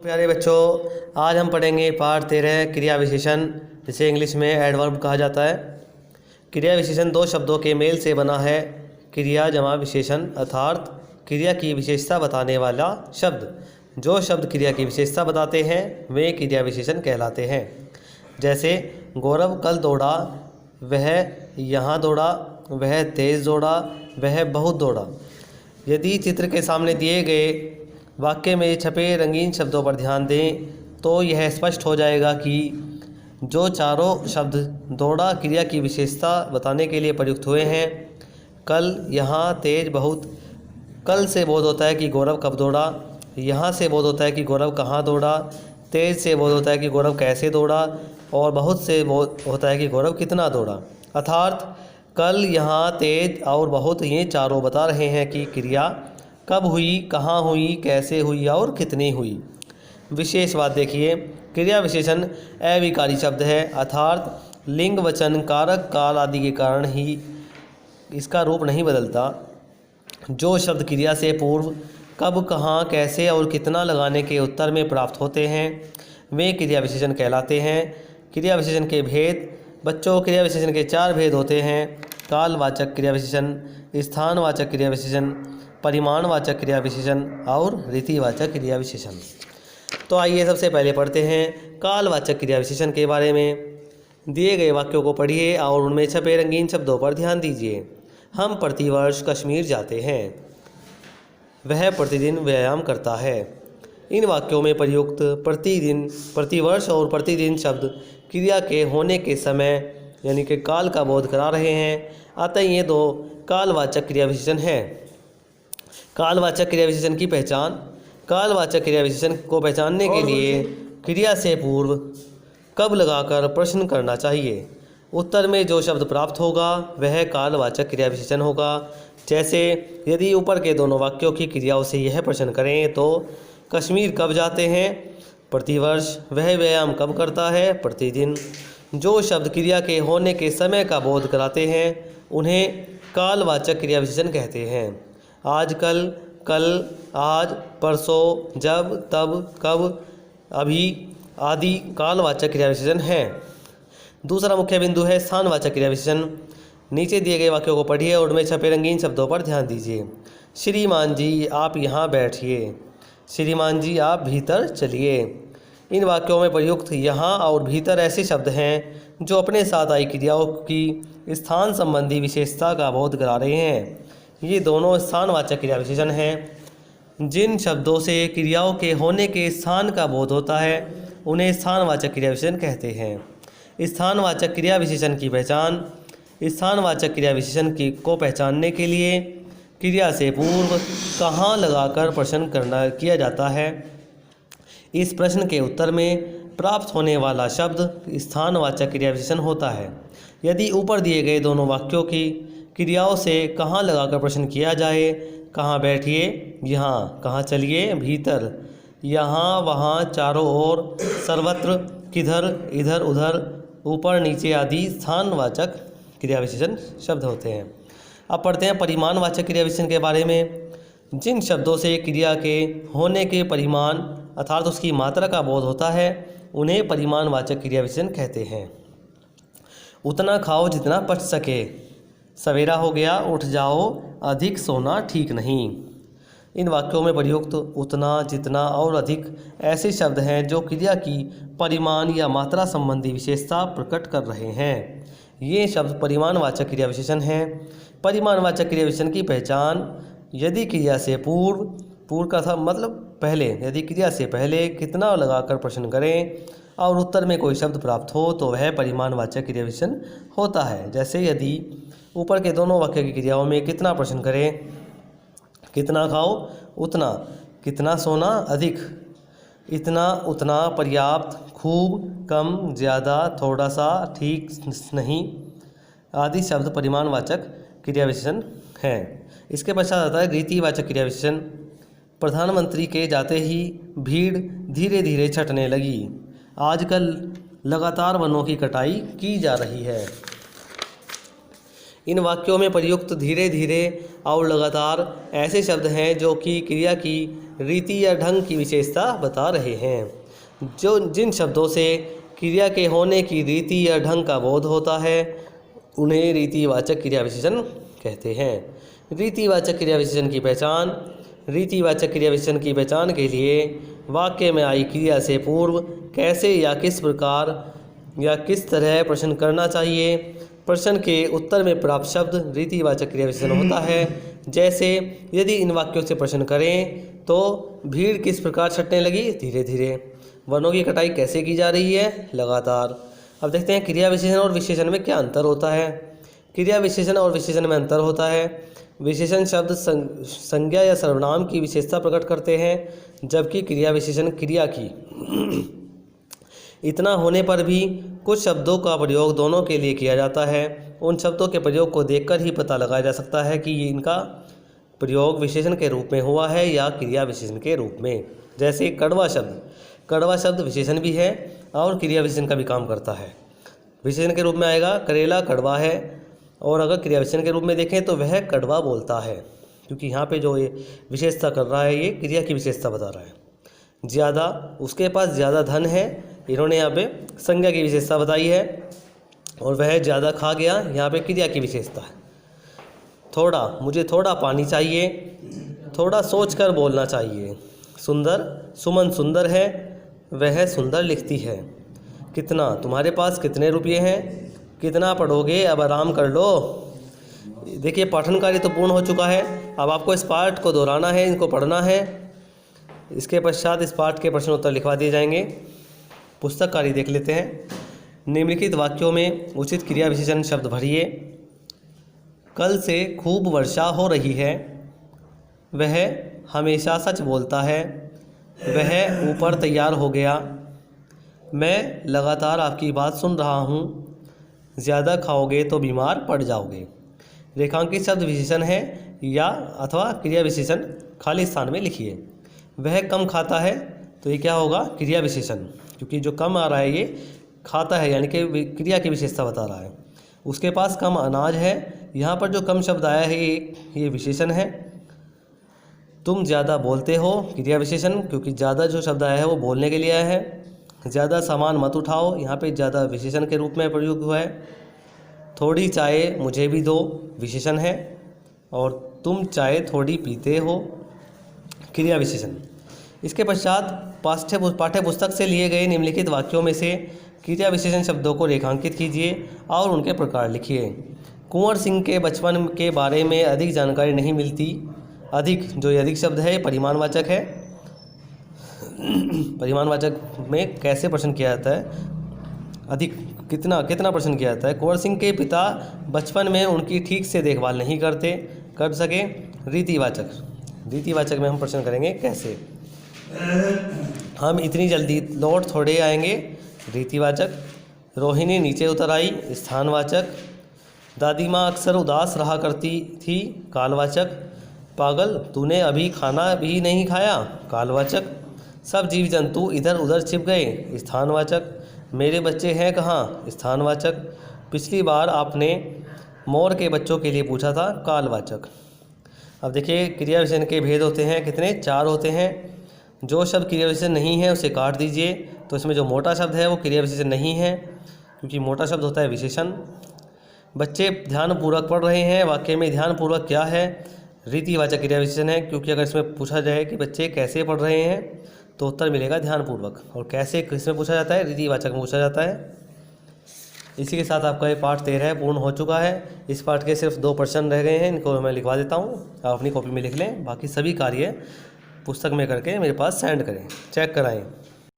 प्यारे बच्चों, आज हम पढ़ेंगे पाठ 13 क्रिया विशेषण, जिसे इंग्लिश में एडवर्ब कहा जाता है। क्रिया विशेषण दो शब्दों के मेल से बना है। क्रिया जमा विशेषण अर्थात क्रिया की विशेषता बताने वाला शब्द। जो शब्द क्रिया की विशेषता बताते हैं वे क्रिया विशेषण कहलाते हैं। जैसे गौरव कल दौड़ा, वह यहाँ दौड़ा, वह तेज़ दौड़ा, वह बहुत दौड़ा। यदि चित्र के सामने दिए गए वाक्य में छपे रंगीन शब्दों पर ध्यान दें तो यह स्पष्ट हो जाएगा कि जो चारों शब्द दौड़ा क्रिया की विशेषता बताने के लिए प्रयुक्त हुए हैं। कल, यहाँ, तेज, बहुत। कल से बोध होता है कि गौरव कब दौड़ा, यहाँ से बोध होता है कि गौरव कहाँ दौड़ा, तेज से बोध होता है कि गौरव कैसे दौड़ा, और बहुत से बोध होता है कि गौरव कितना दौड़ा। अर्थात कल, यहाँ, तेज और बहुत, ये चारों बता रहे हैं कि क्रिया कब हुई, कहाँ हुई, कैसे हुई और कितनी हुई। विशेष बात देखिए, क्रिया विशेषण अविकारी शब्द है, अर्थात लिंग, वचन, कारक, काल आदि के कारण ही इसका रूप नहीं बदलता। जो शब्द क्रिया से पूर्व कब, कहाँ, कैसे और कितना लगाने के उत्तर में प्राप्त होते हैं वे क्रिया विशेषण कहलाते हैं। क्रिया विशेषण के भेद। बच्चों, क्रिया विशेषण के चार भेद होते हैं: कालवाचक क्रिया विशेषण, स्थानवाचक क्रिया विशेषण, परिमाणवाचक क्रिया विशेषण और रीतिवाचक क्रिया विशेषण। तो आइए सबसे पहले पढ़ते हैं कालवाचक क्रिया विशेषण के बारे में। दिए गए वाक्यों को पढ़िए और उनमें छपे रंगीन शब्दों पर ध्यान दीजिए। हम प्रतिवर्ष कश्मीर जाते हैं, वह प्रतिदिन व्यायाम करता है। इन वाक्यों में प्रयुक्त प्रतिदिन, प्रतिवर्ष और प्रतिदिन शब्द क्रिया के होने के समय यानी कि काल का बोध करा रहे हैं। अतः ये दो कालवाचक क्रिया विशेषण हैं। कालवाचक क्रिया विशेषण की पहचान। कालवाचक क्रिया विशेषण को पहचानने के लिए क्रिया से पूर्व कब लगाकर प्रश्न करना चाहिए। उत्तर में जो शब्द प्राप्त होगा वह कालवाचक क्रिया विशेषण होगा। जैसे यदि ऊपर के दोनों वाक्यों की क्रियाओं से यह प्रश्न करें तो कश्मीर कब जाते हैं, प्रतिवर्ष। वह व्यायाम कब करता है, प्रतिदिन। जो शब्द क्रिया के होने के समय का बोध कराते हैं उन्हें कालवाचक क्रिया विशेषण कहते हैं। आजकल, कल, आज, परसों, जब, तब, कब, अभी आदि कालवाचक क्रिया विशेषण हैं। दूसरा मुख्य बिंदु है स्थानवाचक क्रिया विशेषण। नीचे दिए गए वाक्यों को पढ़िए और उनमें छपे रंगीन शब्दों पर ध्यान दीजिए। श्रीमान जी आप यहाँ बैठिए, श्रीमान जी आप भीतर चलिए। इन वाक्यों में प्रयुक्त यहाँ और भीतर ऐसे शब्द हैं जो अपने साथ आई क्रियाओं की स्थान संबंधी विशेषता का बोध करा रहे हैं। ये दोनों स्थानवाचक क्रिया विशेषण हैं। जिन शब्दों से क्रियाओं के होने के स्थान का बोध होता है उन्हें स्थानवाचक क्रिया विशेषण कहते हैं। स्थानवाचक क्रिया विशेषण की पहचान। स्थानवाचक क्रिया विशेषण को पहचानने के लिए क्रिया से पूर्व कहाँ लगाकर प्रश्न किया जाता है। इस प्रश्न के उत्तर में प्राप्त होने वाला शब्द स्थानवाचक क्रिया विशेषण होता है। यदि ऊपर दिए गए दोनों वाक्यों की क्रियाओं से कहाँ लगाकर प्रश्न किया जाए, कहाँ बैठिए, यहाँ, कहाँ चलिए, भीतर, यहाँ, वहाँ, चारों ओर, सर्वत्र, किधर, इधर, उधर, ऊपर, नीचे आदि स्थानवाचक क्रिया विशेषण शब्द होते हैं। अब पढ़ते हैं परिमाणवाचक क्रिया विशेषण के बारे में। जिन शब्दों से क्रिया के होने के परिमाण अर्थात उसकी मात्रा का बोध होता है उन्हें परिमाणवाचक क्रिया विशेषण कहते हैं। उतना खाओ जितना पच सके, सवेरा हो गया उठ जाओ, अधिक सोना ठीक नहीं। इन वाक्यों में प्रयुक्त उतना, जितना और अधिक ऐसे शब्द हैं जो क्रिया की परिमाण या मात्रा संबंधी विशेषता प्रकट कर रहे हैं। ये शब्द परिमाणवाचक क्रिया विशेषण हैं। परिमाणवाचक क्रिया विशेषण की पहचान। यदि क्रिया से पूर्व का मतलब पहले, यदि क्रिया से पहले कितना लगाकर प्रश्न करें और उत्तर में कोई शब्द प्राप्त हो तो वह परिमाणवाचक क्रिया विशेषण होता है। जैसे यदि ऊपर के दोनों वाक्य की क्रियाओं में कितना प्रश्न करें, कितना खाओ, उतना, कितना सोना, अधिक, इतना, उतना, पर्याप्त, खूब, कम, ज़्यादा, थोड़ा सा, ठीक नहीं आदि शब्द परिमाणवाचक क्रिया विशेषण हैं। इसके पश्चात आता है रीतिवाचक क्रिया विशेषण। प्रधानमंत्री के जाते ही भीड़ धीरे धीरे छटने लगी। आजकल लगातार वनों की कटाई की जा रही है। इन वाक्यों में प्रयुक्त धीरे धीरे और लगातार ऐसे शब्द हैं जो कि क्रिया की रीति या ढंग की विशेषता बता रहे हैं। जिन शब्दों से क्रिया के होने की रीति या ढंग का बोध होता है उन्हें रीतिवाचक क्रिया विशेषण कहते हैं। रीतिवाचक क्रिया विशेषण की पहचान। रीतिवाचक क्रिया विशेषण की पहचान के लिए वाक्य में आई क्रिया से पूर्व कैसे या किस प्रकार या किस तरह प्रश्न करना चाहिए। प्रश्न के उत्तर में प्राप्त शब्द रीतिवाचक क्रिया विशेषण होता है। जैसे यदि इन वाक्यों से प्रश्न करें तो भीड़ किस प्रकार छटने लगी, धीरे धीरे। वनों की कटाई कैसे की जा रही है, लगातार। अब देखते हैं क्रिया विशेषण और विशेषण में क्या अंतर होता है। क्रिया विशेषण और विशेषण में अंतर होता है। विशेषण शब्द संज्ञा या सर्वनाम की विशेषता प्रकट करते हैं, जबकि क्रिया विशेषण क्रिया की। इतना होने पर भी कुछ शब्दों का प्रयोग दोनों के लिए किया जाता है। उन शब्दों के प्रयोग को देखकर ही पता लगाया जा सकता है कि इनका प्रयोग विशेषण के रूप में हुआ है या क्रिया विशेषण के रूप में। जैसे कड़वा शब्द विशेषण भी है और क्रिया विशेषण का भी काम करता है। विशेषण के रूप में आएगा करेला कड़वा है, और अगर क्रिया विशेषण के रूप में देखें तो वह कड़वा बोलता है, क्योंकि यहाँ पे जो ये विशेषता कर रहा है ये क्रिया की विशेषता बता रहा है। ज़्यादा, उसके पास ज़्यादा धन है, इन्होंने यहाँ पे संज्ञा की विशेषता बताई है। और वह ज़्यादा खा गया, यहाँ पे क्रिया की विशेषता है। थोड़ा, मुझे थोड़ा पानी चाहिए, थोड़ा सोच कर बोलना चाहिए। सुंदर, सुमन सुंदर है, वह सुंदर लिखती है। कितना, तुम्हारे पास कितने रुपये हैं, कितना पढ़ोगे, अब आराम कर लो। देखिए पठन कार्य तो पूर्ण हो चुका है। अब आपको इस पाठ को दोहराना है, इनको पढ़ना है। इसके पश्चात इस पाठ के प्रश्न उत्तर लिखवा दिए जाएंगे। पुस्तक कार्य देख लेते हैं। निम्नलिखित वाक्यों में उचित क्रिया विशेषण शब्द भरिए। कल से खूब वर्षा हो रही है, वह हमेशा सच बोलता है, वह ऊपर तैयार हो गया, मैं लगातार आपकी बात सुन रहा हूँ, ज़्यादा खाओगे तो बीमार पड़ जाओगे। रेखांकित शब्द विशेषण है या अथवा क्रिया विशेषण खाली स्थान में लिखिए। वह कम खाता है, तो ये क्या होगा, क्रिया विशेषण, क्योंकि जो कम आ रहा है ये खाता है, यानी कि क्रिया की विशेषता बता रहा है। उसके पास कम अनाज है, यहाँ पर जो कम शब्द आया है ये विशेषण है। तुम ज़्यादा बोलते हो, क्रिया विशेषण, क्योंकि ज़्यादा जो शब्द आया है वो बोलने के लिए आया है। ज़्यादा सामान मत उठाओ, यहाँ पे ज़्यादा विशेषण के रूप में प्रयोग हुआ है। थोड़ी चाय मुझे भी दो, विशेषण है। और तुम चाय थोड़ी पीते हो, क्रिया विशेषण। इसके पश्चात पाठ्य पुस्तक से लिए गए निम्नलिखित वाक्यों में से क्रिया विशेषण शब्दों को रेखांकित कीजिए और उनके प्रकार लिखिए। कुंवर सिंह के बचपन के बारे में अधिक जानकारी नहीं मिलती। अधिक, जो अधिक शब्द है परिमाणवाचक है। परिमाणवाचक में कैसे प्रश्न किया जाता है, अधिक, कितना प्रश्न किया जाता है। कुंवर सिंह के पिता बचपन में उनकी ठीक से देखभाल नहीं कर सके। रीतिवाचक में हम प्रश्न करेंगे कैसे। हम इतनी जल्दी लौट थोड़े आएंगे, रीतिवाचक। रोहिणी नीचे उतर आई, स्थानवाचक। दादी माँ अक्सर उदास रहा करती थी, कालवाचक। पागल, तूने अभी खाना भी नहीं खाया, कालवाचक। सब जीव जंतु इधर उधर छिप गए, स्थानवाचक। मेरे बच्चे हैं कहाँ, स्थानवाचक। पिछली बार आपने मोर के बच्चों के लिए पूछा था, कालवाचक। अब देखिए क्रिया विशेषण के भेद होते हैं, कितने, 4 होते हैं। जो शब्द क्रिया विशेषण नहीं है उसे काट दीजिए। तो इसमें जो मोटा शब्द है वो क्रिया विशेषण नहीं है, क्योंकि मोटा शब्द होता है विशेषण। बच्चे ध्यानपूर्वक पढ़ रहे हैं, वाक्य में ध्यानपूर्वक क्या है, रीतिवाचक क्रिया विशेषण है, क्योंकि अगर इसमें पूछा जाए कि बच्चे कैसे पढ़ रहे हैं तो उत्तर मिलेगा ध्यानपूर्वक। और कैसे किसमें पूछा जाता है, रीतिवाचक में पूछा जाता है। इसी के साथ आपका ये पाठ 13 पूर्ण हो चुका है। इस पाठ के सिर्फ 2 प्रश्न रह गए हैं, इनको मैं लिखवा देता हूँ, आप अपनी कॉपी में लिख लें। बाकी सभी कार्य पुस्तक में करके मेरे पास सेंड करें, चेक कराएं।